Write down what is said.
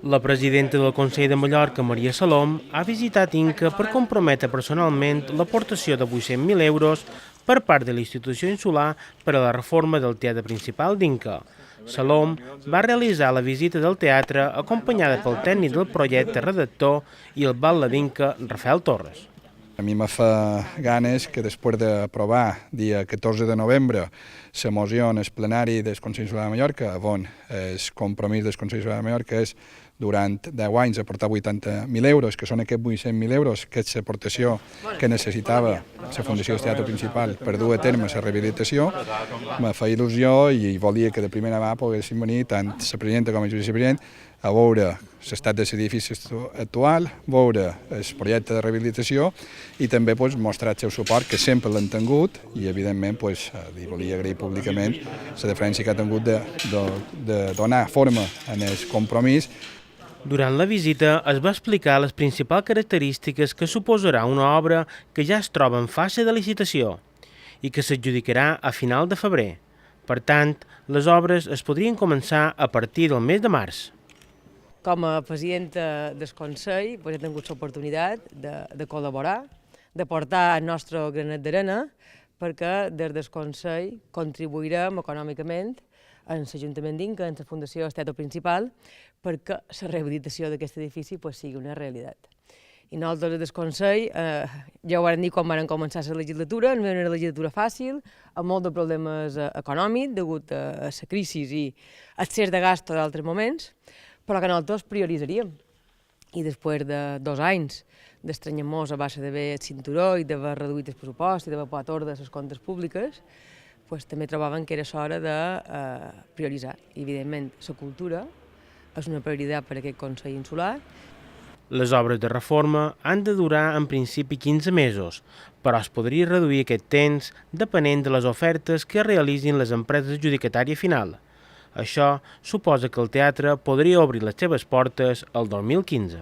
La presidenta del Consell de Mallorca, Maria Salom, ha visitat Inca per comprometre personalment l'aportació de 800.000 euros per part de l'institució insular per a la reforma del teatre principal d'Inca. Salom va realitzar la visita del teatre acompanyada pel tècnic del projecte redactor i el batlle d'Inca, Rafael Torres. A mi me fa ganes que després d'aprovar, dia 14 de novembre, la moció en el plenari del Consell Insular de Mallorca, on el compromís del Consell Insular de Mallorca és durant 10 anys aportar 80.000 euros, que són aquests 800.000 euros, que és l'aportació que necessitava la Fundació del Teatre Principal per dur a terme la rehabilitació. Me fa il·lusió i volia que de primera mà poguessin venir tant la presidenta com el vicepresident a veure l'estat de l'edifici actual, veure el projecte de rehabilitació i també mostrar el seu suport, que sempre l'han tingut, i evidentment li volia agrair públicament la diferència que ha tingut de donar forma en el compromís. Durant la visita es va explicar les principals característiques que suposarà una obra que ja es troba en fase de licitació i que s'adjudicarà a final de febrer. Per tant, les obres es podrien començar a partir del mes de març. Com a presidenta del Consell he tingut l'oportunitat de col·laborar, de portar el nostre granet d'arena, perquè des del Consell contribuirem econòmicament en l'Ajuntament d'Inca, en la Fundació del Teatre Principal, perquè la rehabilitació d'aquest edifici sigui una realitat. I nosaltres des del Consell, ja ho vam dir quan vam començar la legislatura, no era una legislatura fàcil, amb molts de problemes econòmics, degut a la crisi i excés de gasto d'altres moments, però que nosaltres prioritzaríem. I després de 2 anys d'estranyar-nos a base d'haver el cinturó i d'haver reduït el pressupost i d'haver posat ordre a les comptes públiques, també trobaven que era l'hora de prioritzar. Evidentment, la cultura és una prioritat per a aquest Consell Insular. Les obres de reforma han de durar en principi 15 mesos, però es podria reduir aquest temps depenent de les ofertes que realitzin les empreses adjudicatàries final. Això suposa que el teatre podria obrir les seves portes el 2015.